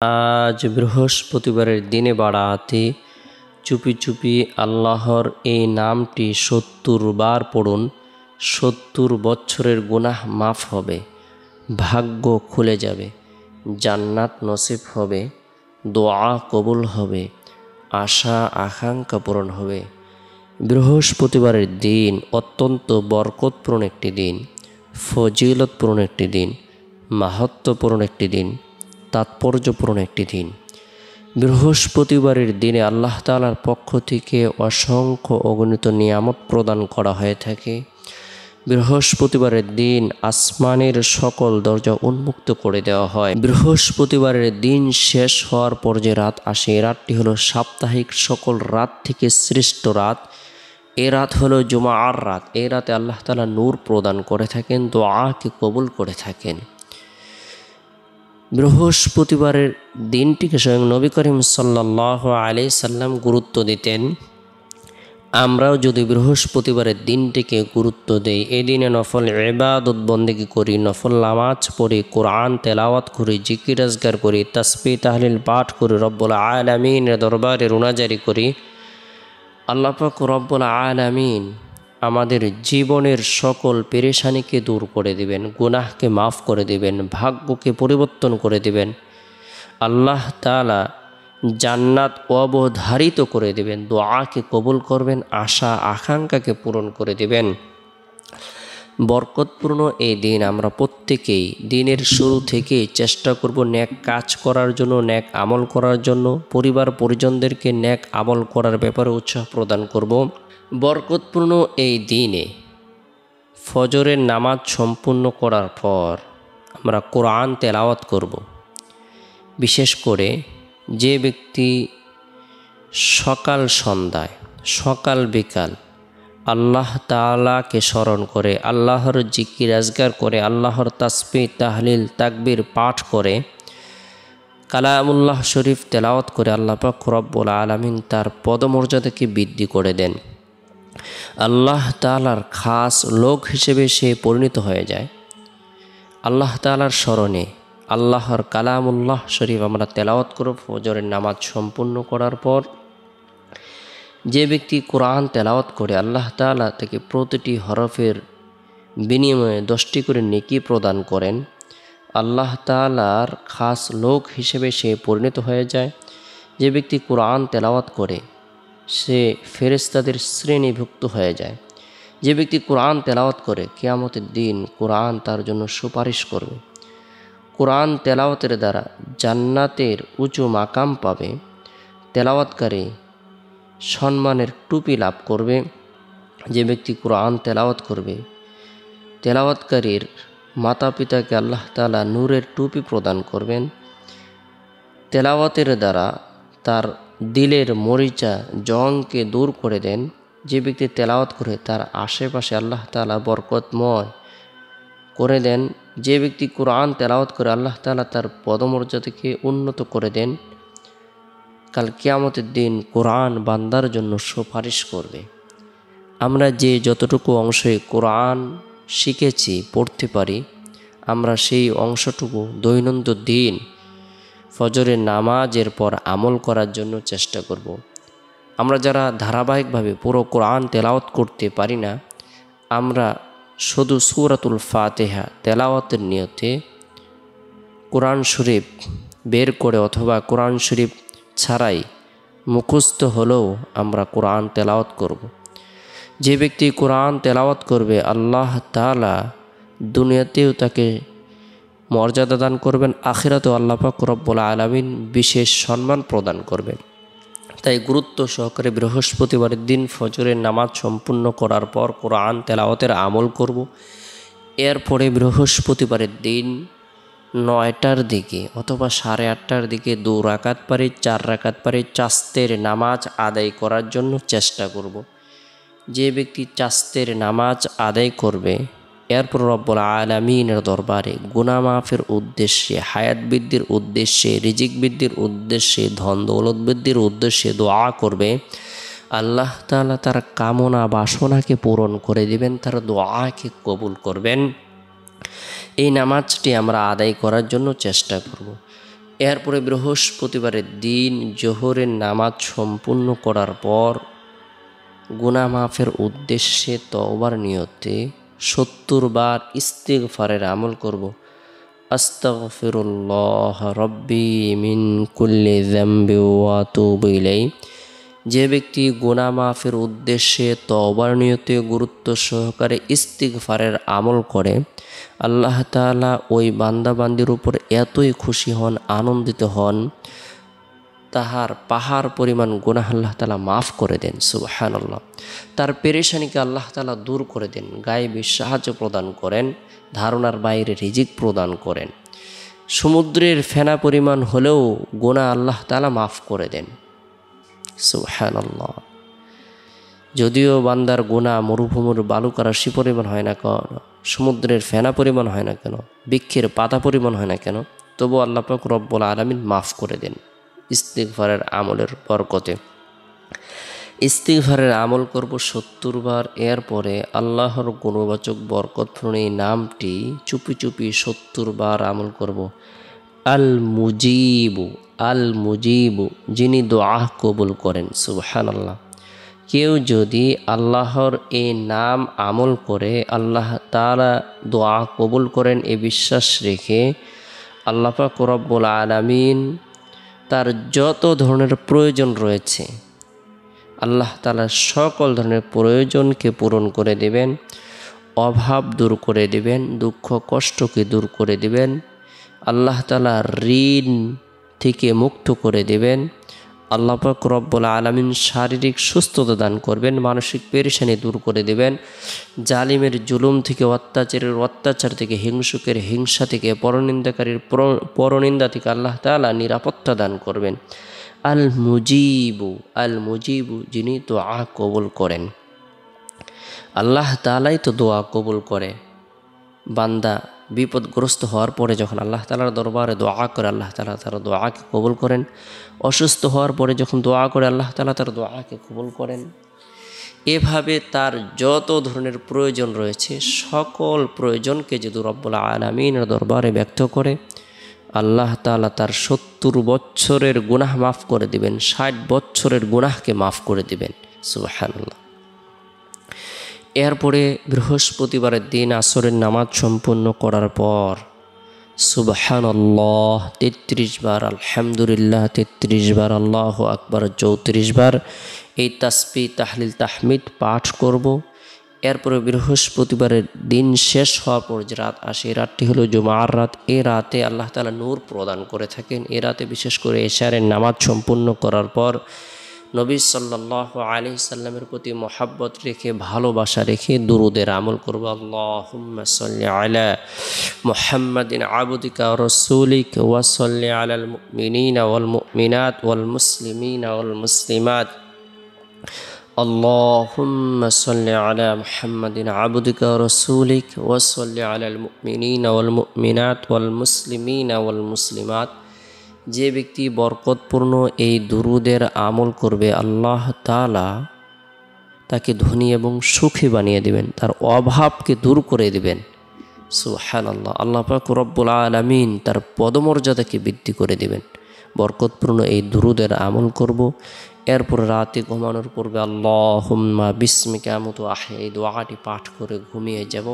আজ বৃহস্পতিবারের দিনে বাড়াতে চুপি চুপি আল্লাহর এই নামটি ৭০ বার পড়ুন। ৭০ বছরের গুনাহ মাফ হবে, ভাগ্য খুলে যাবে, জান্নাত নসিব হবে, দোয়া কবুল হবে, আশা আকাঙ্ক্ষা পূরণ হবে। বৃহস্পতিবারের দিন অত্যন্ত বরকতপূর্ণ একটি দিন, ফজিলতপূর্ণ একটি দিন, মাহাত্ম্যপূর্ণ একটি দিন, তাৎপর্যপূর্ণ একটি দিন। বৃহস্পতিবারের দিনে আল্লাহ তাআলার পক্ষ থেকে অসংখ্য অগণিত নিয়ামত প্রদান করা হয়ে থাকে। বৃহস্পতিবারের দিন আসমানের সকল দরজা উন্মুক্ত করে দেওয়া হয়। বৃহস্পতিবারের দিন শেষ হওয়ার পর যে রাত আসে, এই রাতটি হলো সাপ্তাহিক সকল রাত থেকে শ্রেষ্ঠ রাত। এই রাত হলো জুমার রাত। এই রাতে আল্লাহ তাআলা নূর প্রদান করে থাকেন, দোয়াকে কবুল করে থাকেন। বৃহস্পতিবারের দিনটিকে স্বয়ং নবী করিম সাল্লাল্লাহু আলাইহি সাল্লাম গুরুত্ব দিতেন। আমরাও যদি বৃহস্পতিবারের দিনটিকে গুরুত্ব দেই, এই দিনে নফল ইবাদত বন্দেগী করি, নফল নামাজ পড়ি, কোরআন তেলাওয়াত করি, জিকির আজগার করি, তাসবিহ তাহলিল পাঠ করি, রব্বুল আলামিনের দরবারে রুনাজারি করি, আল্লাহ পাক রব্বুল আলামিন আমাদের জীবনের সকল পেরেশানিকে দূর করে দিবেন, গুনাহকে মাফ করে দিবেন, ভাগ্যকে পরিবর্তন করে দিবেন। আল্লাহ তাআলা জান্নাত অবধারিত করে দিবেন, দোয়াকে কবুল করবেন, আশা আকাঙ্ক্ষাকে পূরণ করে দিবেন। বরকতপূর্ণ এই দিন আমরা প্রত্যেকেই দিনের শুরু থেকেই চেষ্টা করব নেক কাজ করার জন্য, নেক আমল করার জন্য, পরিবার পরিজনদেরকে নেক আমল করার ব্যাপারে উৎসাহ প্রদান করব। বরকতপূর্ণ এই দিনে ফজরের নামাজ সম্পূর্ণ করার পর আমরা কোরআন তেলাওয়াত করব। বিশেষ করে যে ব্যক্তি সকাল সন্ধ্যায়, সকাল বিকাল আল্লাহ তাআলাকে স্মরণ করে, আল্লাহর জিকির আজগার করে, আল্লাহর তাসবিহ তাহলিল তাকবীর পাঠ করে, কালামুল্লাহ শরীফ তেলাওয়াত করে, আল্লাহ পাক রব্বুল আলামিন তার পদমর্যাদাকে বৃদ্ধি করে দেন। আল্লাহ তাআলার খাস লোক হিসেবে সে পরিণত হয়ে যায়। আল্লাহ তাআলার স্মরণে আল্লাহর কালামুল্লাহ শরীফ আমরা তেলাওয়াত করব। ফজরের নামাজ সম্পূর্ণ করার পর যে ব্যক্তি কোরআন তেলাওয়াত করে, আল্লাহ তাআলা তাকে প্রতিটি হরফের বিনিময়ে 10টি করে নেকি প্রদান করেন। আল্লাহ তাআলার খাস লোক হিসেবে সে পরিণত হয়ে যায়। যে ব্যক্তি কোরআন তেলাওয়াত করে সে ফেরেশতাদের শ্রেণীভুক্ত হয়ে যায়। যে ব্যক্তি কোরআন তেলাওয়াত করে কিয়ামতের দিন কোরআন তার জন্য সুপারিশ করবে। কোরআন তেলাওয়াতের দ্বারা জান্নাতের উঁচু মাকাম পাবে। তেলাওয়াতকারী সম্মানের টুপি লাভ করবে। যে ব্যক্তি কোরআন তেলাওয়াত করবে, তেলাওয়াতকারীর মাতা পিতাকে আল্লাহ তাআলা নূরের টুপি প্রদান করবেন। তেলাওয়াতের দ্বারা তার দিলের মরিচা জংকে দূর করে দেন। যে ব্যক্তি তেলাওয়াত করে তার আশেপাশে আল্লাহ তাআলা বরকতময় করে দেন। যে ব্যক্তি কোরআন তেলাওয়াত করে আল্লাহ তাআলা তার পদমর্যাদাকে উন্নত করে দেন। কাল কিয়ামতের দিন কোরআন বান্দার জন্য সুপারিশ করবে। আমরা যে যতটুকু অংশে কোরআন শিখেছি, পড়তে পারি, আমরা সেই অংশটুকু দৈনন্দিন ফজরের নামাজের পর আমল করার জন্য চেষ্টা করব। আমরা যারা ধারাবাহিকভাবে পুরো কোরআন তেলাওয়াত করতে পারি না, আমরা শুধু সূরাতুল ফাতিহা তেলাওয়াতের নিয়তে কোরআন শরীফ বের করে অথবা কোরআন শরীফ ছাড়াই মুখস্থ হলেও আমরা কোরআন তেলাওয়াত করব। যে ব্যক্তি কোরআন তেলাওয়াত করবে, আল্লাহ তাআলা দুনিয়াতেও তাকে মর্যাদা দান করবেন, আখিরাতেও আল্লাহ পাক রব্বুল আলামিন বিশেষ সম্মান প্রদান করবেন। তাই গুরুত্ব সহকারে বৃহস্পতিবারের দিন ফজরের নামাজ সম্পূর্ণ করার পর কোরআন তেলাওয়াতের আমল করব। এরপরে বৃহস্পতিবারের দিন 9টার দিকে অথবা 8:30টার দিকে 2 রাকাত পারি, 4 রাকাত পারি চাস্তের নামাজ আদায় করার জন্য চেষ্টা করব। যে ব্যক্তি চাস্তের নামাজ আদায় করবে, এরপর রব্বুল আলামিনের দরবারে গুনাহ মাফের উদ্দেশ্যে, হায়াত বৃদ্ধির উদ্দেশ্যে, রিজিক বৃদ্ধির উদ্দেশ্যে, ধন দৌলত বৃদ্ধির উদ্দেশ্যে দোয়া করবে। আল্লাহ তাআলা তার কামনা বাসনাকে পূরণ করে দিবেন, তার দোয়াকে কবুল করবেন। এই নামাজটি আমরা আদায় করার জন্য চেষ্টা করব। এরপরে বৃহস্পতিবারের দিন জোহরের নামাজ সম্পূর্ণ করার পর গুনাহ মাফের উদ্দেশ্যে তওবার নিয়তে ৭০ বার ইস্তিগফারের আমল করব। আস্তাগফিরুল্লাহ রব্বি মিন কুল্লি যামবি ওয়া আতুবু ইলাইহি। যে ব্যক্তি গুনাহ মাফের উদ্দেশ্যে তওবার নিয়তে গুরুত্ব সহকারে ইস্তিগফারের আমল করে, আল্লাহ তাআলা ওই বান্দাবান্দির উপর এতই খুশি হন, আনন্দিত হন, তাহার পাহাড় পরিমাণ গুনাহ আল্লাহ তাআলা মাফ করে দেন। সুবহানাল্লাহ। তার পেরেশানিকে আল্লাহ তাআলা দূর করে দেন, গায়েবী সাহায্য প্রদান করেন, ধারণার বাইরে রিজিক প্রদান করেন। সমুদ্রের ফেনা পরিমাণ হলেও গুনাহ আল্লাহ তাআলা মাফ করে দেন। সুবহানাল্লাহ। যদিও বান্দার গুনাহ মরুভূমির বালুকা রাশি পরিমাণ হয় না কেন, সমুদ্রের ফেনা পরিমাণ হয় না কেন, বৃক্ষের পাতা পরিমাণ হয় না কেন, তবু আল্লাহ পাক রব্বুল আলামিন মাফ করে দেন ইস্তিগফারের আমলের বরকতে। ইস্তিগফারের আমল করব ৭০ বার। এরপরে আল্লাহর গুণবাচক বরকতপূর্ণ এই নামটি চুপি চুপি ৭০ বার আমল করব। আল মুজিবু, আল মুজিবু, যিনি দোয়া কবুল করেন। সুবহানাল্লাহ। কেউ যদি আল্লাহর এই নাম আমল করে আল্লাহ তাআলা দোয়া কবুল করেন এ বিশ্বাস রেখে, আল্লাহ পাক রব্বুল আলামিন তার যত ধরনের প্রয়োজন রয়েছে আল্লাহ তাআলা সকল ধরনের প্রয়োজনকে পূরণ করে দেবেন, অভাব দূর করে দেবেন, দুঃখ কষ্টকে দূর করে দেবেন, আল্লাহ তাআলা ঋণ থেকে মুক্ত করে দেবেন, আল্লাহ পাক রব্বুল আলামিন শারীরিক সুস্থতা দান করবেন, মানসিক পেরেশানি দূর করে দেবেন, জালিমের জুলুম থেকে, অত্যাচারের অত্যাচার থেকে, হিংসুকের হিংসা থেকে, পরনিন্দাকারীর পরনিন্দা থেকে আল্লাহ তাআলা নিরাপত্তা দান করবেন। আল মুজিবু, আল মুজিবু, যিনি দোয়া কবুল করেন। আল্লাহ তাআলাই তো দোয়া কবুল করে। বান্দা বিপদগ্রস্ত হওয়ার পরে যখন আল্লাহ তাআলার দরবারে দোয়া করে, আল্লাহ তাআলা তার দোয়াকে কবুল করেন। অসুস্থ হওয়ার পরে যখন দোয়া করে, আল্লাহ তাআলা তার দোয়াকে কবুল করেন। এভাবে তার যত ধরনের প্রয়োজন রয়েছে সকল প্রয়োজনকে যদি রব্বুল আলামিনের দরবারে ব্যক্ত করে, আল্লাহ তাআলা তার ৭০ বছরের গুনাহ মাফ করে দিবেন, ৬০ বছরের গুনাহকে মাফ করে দিবেন। সুবহানাল্লাহ। এরপরে বৃহস্পতিবারের দিন আসরের নামাজ সম্পূর্ণ করার পর সুবহানাল্লাহ ৩৩ বার, আলহামদুলিল্লাহ ৩৩ বার, আল্লাহু আকবার ৩৪ বার এই তাসবিহ, তাহলিল, তাহমিদ পাঠ করব। এরপরে বৃহস্পতিবারের দিন শেষ হওয়ার পর যে রাত আসে, এই রাতটি হলো জুমার রাত। এই রাতে আল্লাহ তাআলা নূর প্রদান করে থাকেন। এই রাতে বিশেষ করে এশারের নামাজ সম্পূর্ণ করার পর নবী সাল্লাল্লাহু আলাইহি সাল্লামের প্রতি মহাব্বত রেখে, ভালোবাসা রেখে দুরুদের আমল করব। আল্লাহুম্মা সাল্লি আলা মুহাম্মাদিন আবদিকা ওয়া রাসূলিক ওয়া সাল্লি আলাল মুমিনিনা ওয়াল মুমিনাত ওয়াল মুসলিমিনা ওয়াল মুসলিমাত। আল্লাহুম্মা সাল্লি আলা মুহাম্মাদিন আবদিকা ওয়া রাসূলিক ওয়া সাল্লি আলাল মুমিনিনা ওয়াল মুমিনাত ওয়াল মুসলিমিনা ওয়াল মুসলিমাত। যে ব্যক্তি বরকতপূর্ণ এই দুরুদের আমল করবে, আল্লাহ তাআলা তাকে ধনী এবং সুখী বানিয়ে দিবেন, তার অভাবকে দূর করে দিবেন। সুবহানাল্লাহ। আল্লাহ পাক রব্বুল আলামিন তার পদমর্যাদাকে বৃদ্ধি করে দিবেন। বরকতপূর্ণ এই দুরুদের আমল করব। এরপর রাতে ঘুমানোর পূর্বে আল্লাহুম্মা বিসমিকা আমুতু ওয়া আহয়া এই দোয়াটি পাঠ করে ঘুমিয়ে যাব।